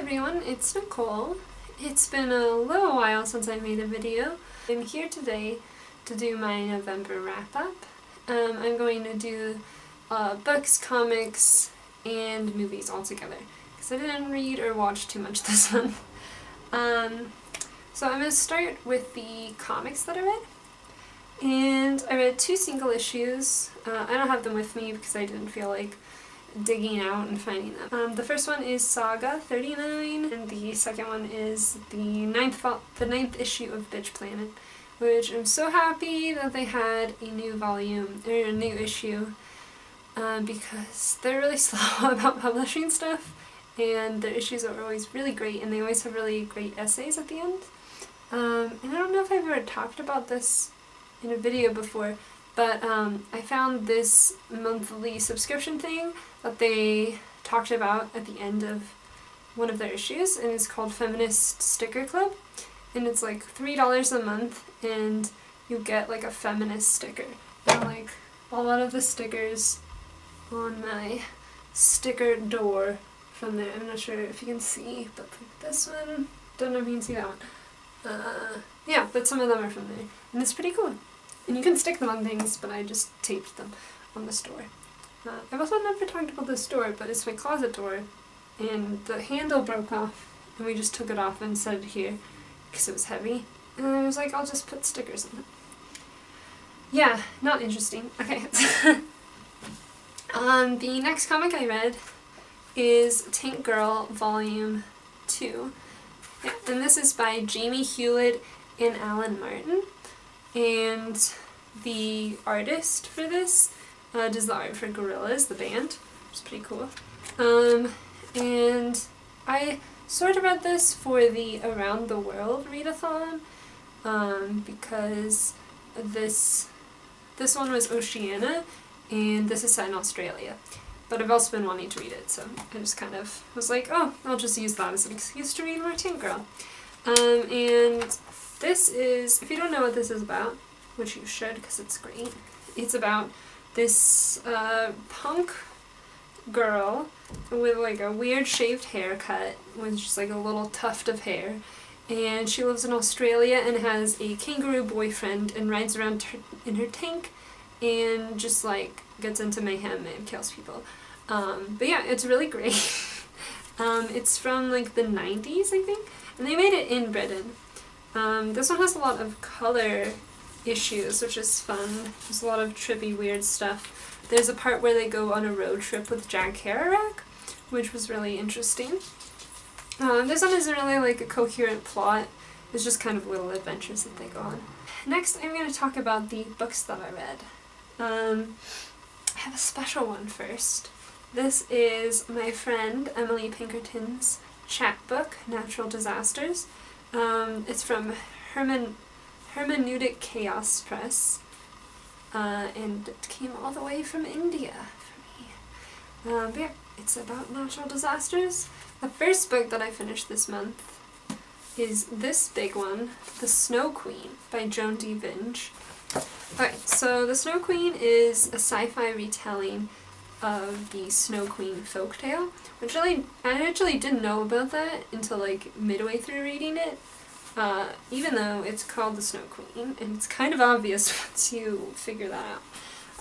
everyone, it's Nicole. It's been a little while since I made a video. I'm here today to do my November wrap-up. I'm going to do books, comics, and movies all together, because I didn't read or watch too much this month. So I'm going to start with the comics that I read. And I read 2 single issues. I don't have them with me because I didn't feel like digging out and finding them. The first one is Saga 39, and the second one is the ninth issue of Bitch Planet, which I'm so happy that they had a new volume, or a new issue, because they're really slow about publishing stuff, and their issues are always really great, and they always have really great essays at the end. And I don't know if I've ever talked about this in a video before, but I found this monthly subscription thing that they talked about at the end of one of their issues, and it's called Feminist Sticker Club, and it's like $3 a month, and you get like a feminist sticker. And like a lot of the stickers on my sticker door from there, I'm not sure if you can see, but like this one, don't know if you can see that one. Yeah, but some of them are from there, and it's pretty cool. And you can stick them on things, but I just taped them on the store. I've also never talked about this door, but it's my closet door, and the handle broke off, and we just took it off and set it here, because it was heavy. And I was like, I'll just put stickers on it. Yeah, not interesting. Okay. The next comic I read is Tank Girl Volume 2. Yeah, and this is by Jamie Hewlitt and Alan Martin. And the artist for this does the art for Gorillaz, the band, which is pretty cool. And I sort of read this for the Around the World readathon, because this one was Oceania, and this is set in Australia. But I've also been wanting to read it, so I just kind of was like, oh, I'll just use that as an excuse to read more Tank Girl. And this is, if you don't know what this is about, which you should because it's great, it's about this punk girl with like a weird shaved haircut with just like a little tuft of hair, and she lives in Australia and has a kangaroo boyfriend and rides around in her tank and just like gets into mayhem and kills people. But yeah, it's really great. It's from like the 90s, I think, and they made it in Britain. This one has a lot of color issues, which is fun. There's a lot of trippy, weird stuff. There's a part where they go on a road trip with Jack Kerouac, which was really interesting. This one isn't really like a coherent plot. It's just kind of little adventures that they go on. Next, I'm going to talk about the books that I read. I have a special one first. This is my friend Emily Pinkerton's chapbook, Natural Disasters. It's from Hermeneutic Chaos Press, and it came all the way from India for me. But yeah, it's about natural disasters. The first book that I finished this month is this big one, The Snow Queen by Joan D. Vinge. Alright, so The Snow Queen is a sci-fi retelling of the Snow Queen folktale, which I actually didn't know about that until like midway through reading it, even though it's called The Snow Queen, and it's kind of obvious once you figure that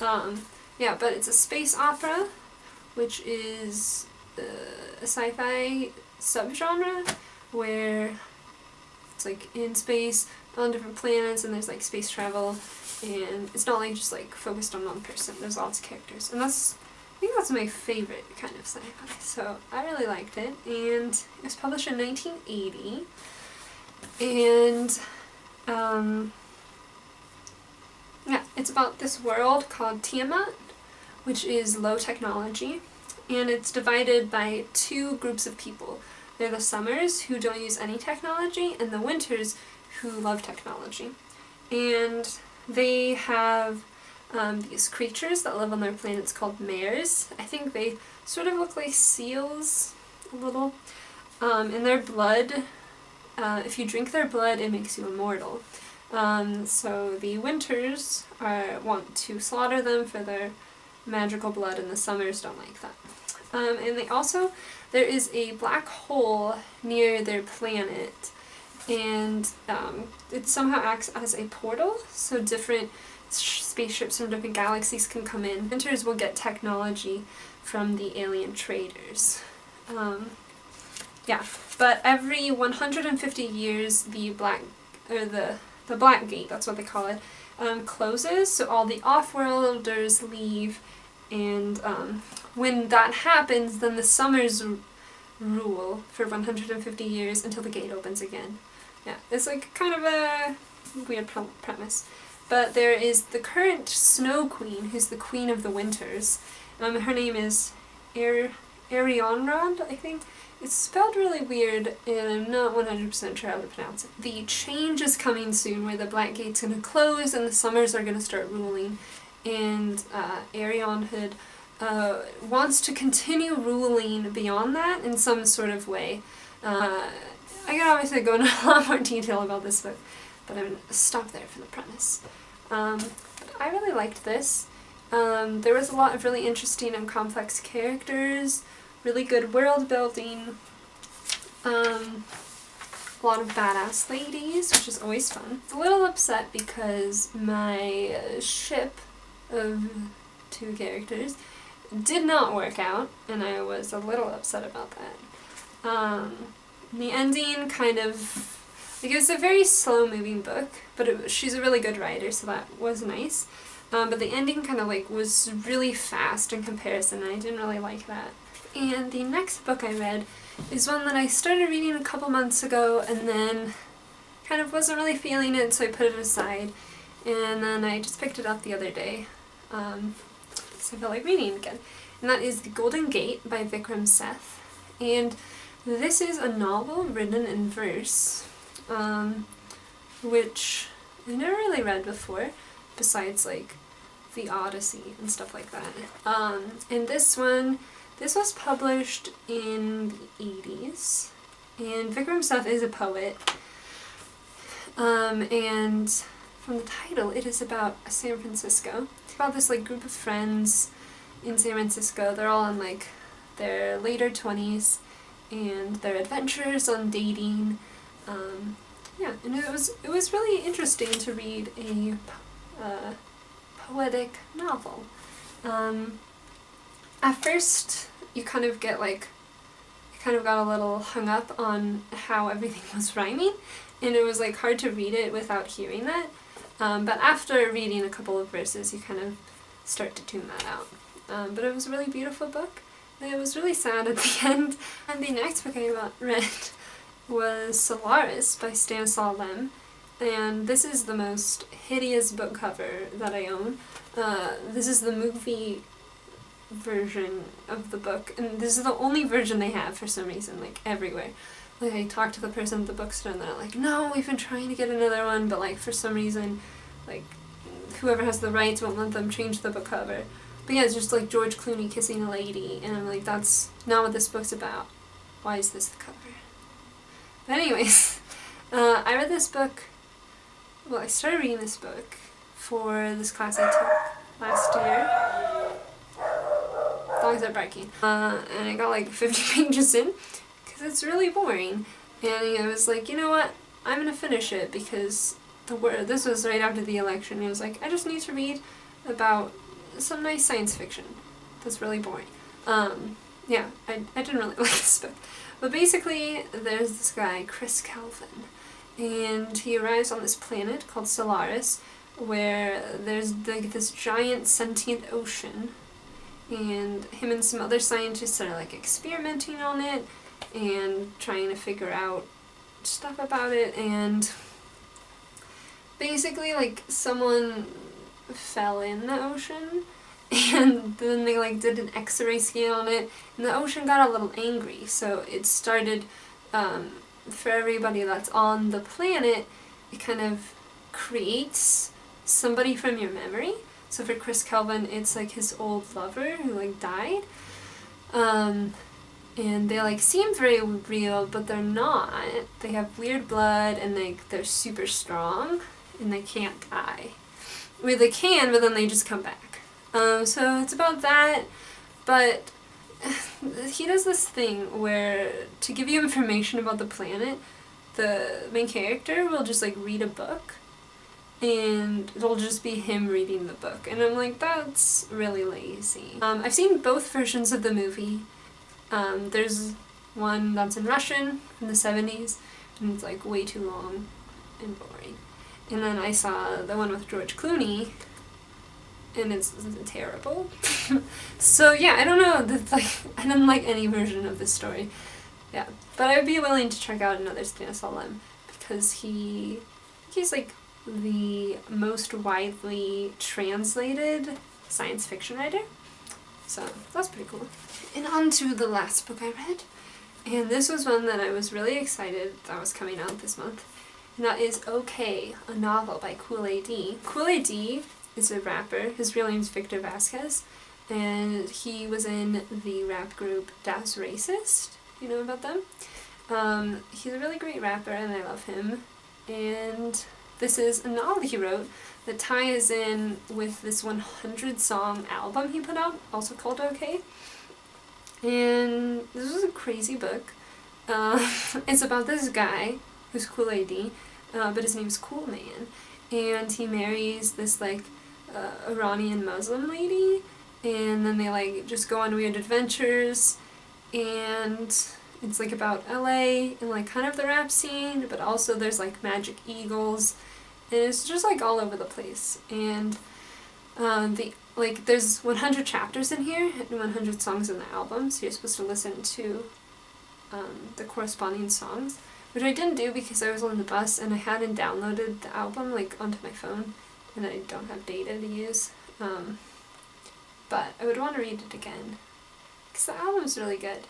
out. Yeah, but it's a space opera, which is a sci-fi subgenre where it's like in space on different planets, and there's like space travel, and it's not like just like focused on one person. There's lots of characters, and I think that's my favorite kind of sci-fi, so I really liked it. And it was published in 1980, and yeah, it's about this world called Tiamat, which is low technology, and it's divided by 2 groups of people. They're the Summers, who don't use any technology, and the Winters, who love technology. And they have these creatures that live on their planets called mares. I think they sort of look like seals a little. And their blood, if you drink their blood, it makes you immortal. So the Winters want to slaughter them for their magical blood, and the Summers don't like that. And they also there is a black hole near their planet, and it somehow acts as a portal, so different spaceships from different galaxies can come in. Hunters will get technology from the alien traders. Yeah, but every 150 years the Black Gate, that's what they call it, closes, so all the off-worlders leave, and when that happens, then the Summers rule for 150 years until the gate opens again. Yeah, it's like kind of a weird premise. But there is the current Snow Queen, who's the Queen of the Winters. Her name is Arionrod, I think. It's spelled really weird, and I'm not 100% sure how to pronounce it. The change is coming soon, where the Black Gate's going to close and the Summers are going to start ruling. And Arionhood wants to continue ruling beyond that in some sort of way. I could obviously go into a lot more detail about this book, but I'm going to stop there for the premise. But I really liked this. There was a lot of really interesting and complex characters, really good world building, a lot of badass ladies, which is always fun. I was a little upset because my ship of two characters did not work out, and I was a little upset about that. The ending kind of, like, it was a very slow moving book, but she's a really good writer, so that was nice. But the ending kind of like was really fast in comparison, and I didn't really like that. And the next book I read is one that I started reading a couple months ago and then kind of wasn't really feeling it, so I put it aside. And then I just picked it up the other day, so I felt like reading it again. And that is The Golden Gate by Vikram Seth. And this is a novel written in verse, which I never really read before, besides like the Odyssey and stuff like that. And this was published in the 80s, and Vikram Seth is a poet, and from the title, it is about San Francisco. It's about this like group of friends in San Francisco. They're all in like their later 20s, and their adventures on dating. Yeah, and it was really interesting to read a poetic novel. At first, you kind of got a little hung up on how everything was rhyming, and it was like hard to read it without hearing that. But after reading a couple of verses, you kind of start to tune that out. But it was a really beautiful book. It was really sad at the end. And the next book I read was Solaris by Stanislaw Lem, and this is the most hideous book cover that I own. This is the movie version of the book, and this is the only version they have for some reason, like everywhere. Like, I talked to the person at the bookstore and they're like, no, we've been trying to get another one, but like for some reason, like whoever has the rights won't let them change the book cover. But yeah, it's just like George Clooney kissing a lady, and I'm like, that's not what this book's about. Why is this the cover? But anyways, I read this book, well, I started reading this book for this class I took last year. Dogs are barking. And I got like 50 pages in, because it's really boring. And I was like, you know what, I'm going to finish it, because this was right after the election, and I was like, I just need to read about some nice science fiction that's really boring. Yeah, I didn't really like this book. But basically, there's this guy, Chris Calvin, and he arrives on this planet called Solaris, where there's like this giant sentient ocean, and him and some other scientists are like experimenting on it and trying to figure out stuff about it, and basically like someone fell in the ocean, and then they like did an X-ray scan on it, and the ocean got a little angry, so it started, for everybody that's on the planet, it kind of creates somebody from your memory. So for Chris Calvin, it's like his old lover who like died, and they like seem very real, but they're not. They have weird blood, and they're super strong, and they can't die. Well, they can, but then they just come back. So it's about that, but he does this thing where, to give you information about the planet, the main character will just like read a book, and it'll just be him reading the book, and I'm like, that's really lazy. I've seen both versions of the movie. There's one that's in Russian from the 70s, and it's like way too long and boring. And then I saw the one with George Clooney, and it's terrible. So yeah, I don't know, I didn't like any version of this story. Yeah, but I would be willing to check out another Stanislaw Lem, because he's like the most widely translated science fiction writer. So that's pretty cool. And on to the last book I read. And this was one that I was really excited that was coming out this month. And that is Okay, a novel by Cool AD. Cool AD is a rapper. His real name is Victor Vasquez. And he was in the rap group Das Racist. You know about them? He's a really great rapper and I love him. And this is a novel he wrote that ties in with this 100-song album he put out, also called Okay. And this was a crazy book. It's about this guy who's Cool AD, but his name's Cool Man, and he marries this like Iranian Muslim lady, and then they like just go on weird adventures, and it's like about LA and like kind of the rap scene, but also there's like magic eagles, and it's just like all over the place. And there's 100 chapters in here and 100 songs in the album, so you're supposed to listen to the corresponding songs, which I didn't do because I was on the bus and I hadn't downloaded the album like onto my phone, and I don't have data to use. But I would want to read it again because the album's really good.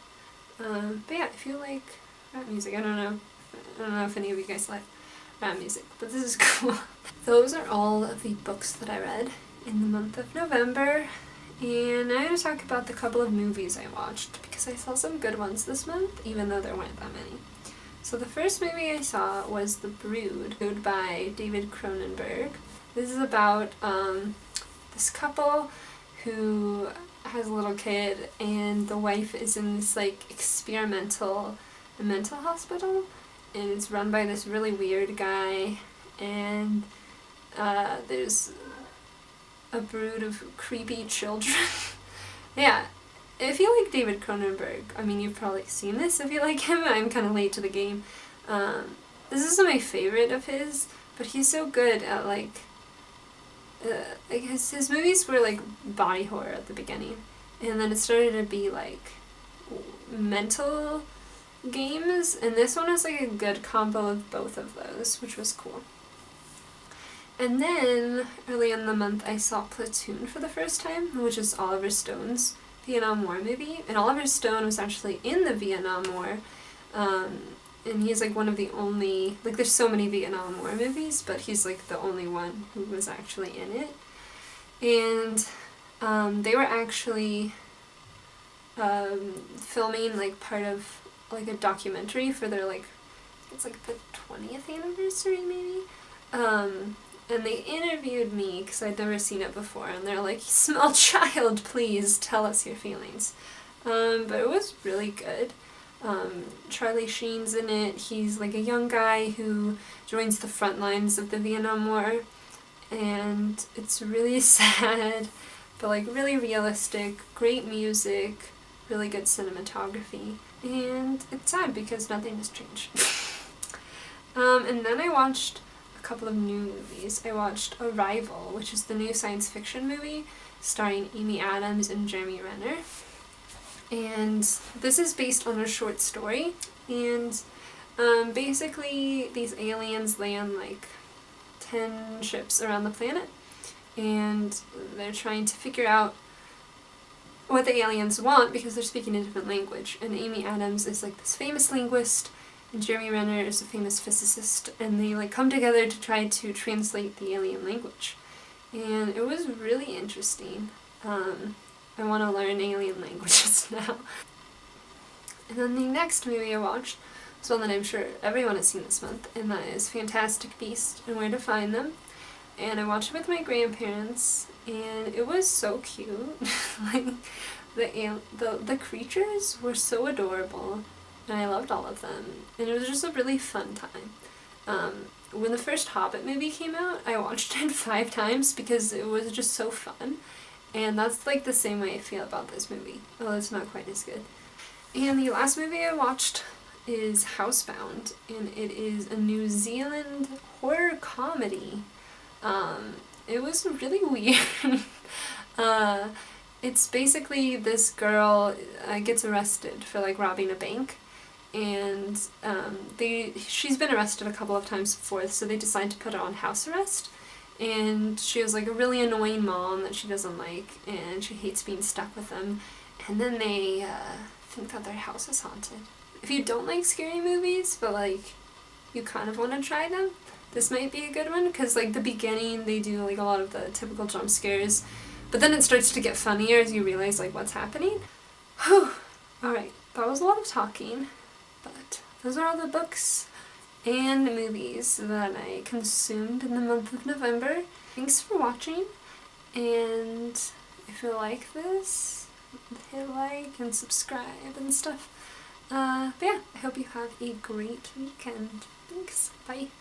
But yeah, if you like rap music, I don't know if any of you guys like rap music, but this is cool. Those are all of the books that I read in the month of November, and I'm going to talk about the couple of movies I watched because I saw some good ones this month, even though there weren't that many. So the first movie I saw was The Brood by David Cronenberg. This is about this couple who has a little kid, and the wife is in this like experimental mental hospital, and it's run by this really weird guy, and there's a brood of creepy children. Yeah, if you like David Cronenberg, I mean, you've probably seen this if you like him. I'm kind of late to the game. This isn't my favorite of his, but he's so good at like I guess his movies were like body horror at the beginning, and then it started to be like mental games, and this one was like a good combo of both of those, which was cool. And then early in the month I saw Platoon for the first time, which is Oliver Stone's Vietnam War movie, and Oliver Stone was actually in the Vietnam War, and he's like one of the only, like there's so many Vietnam War movies, but he's like the only one who was actually in it. And they were actually filming like part of like a documentary for their like, it's like the 20th anniversary maybe. And they interviewed me because I'd never seen it before, and they're like, "Small child, please tell us your feelings." But it was really good. Charlie Sheen's in it. He's like a young guy who joins the front lines of the Vietnam War, and it's really sad, but like really realistic, great music, really good cinematography, and it's sad because nothing has changed. And then I watched a couple of new movies. I watched Arrival, which is the new science fiction movie starring Amy Adams and Jeremy Renner. And this is based on a short story, and basically these aliens land like 10 ships around the planet, and they're trying to figure out what the aliens want because they're speaking a different language. And Amy Adams is like this famous linguist, and Jeremy Renner is a famous physicist, and they like come together to try to translate the alien language. And it was really interesting. I want to learn alien languages now. And then the next movie I watched was one that I'm sure everyone has seen this month, and that is Fantastic Beasts and Where to Find Them. and I watched it with my grandparents, and it was so cute. Like, the creatures were so adorable, and I loved all of them, and it was just a really fun time. When the first Hobbit movie came out, I watched it 5 times because it was just so fun, and that's like the same way I feel about this movie, although it's not quite as good. And the last movie I watched is Housebound, and it is a New Zealand horror comedy. It was really weird. It's basically this girl gets arrested for like robbing a bank, and she's been arrested a couple of times before, so they decide to put her on house arrest. And she has like a really annoying mom that she doesn't like, and she hates being stuck with them. And then they think that their house is haunted. If you don't like scary movies, but like you kind of want to try them, this might be a good one, because like the beginning they do like a lot of the typical jump scares, but then it starts to get funnier as you realize like what's happening. Whew. Alright, that was a lot of talking, but those are all the books and movies that I consumed in the month of November. Thanks for watching, and if you like this, hit like and subscribe and stuff. But yeah, I hope you have a great weekend. Thanks. Bye.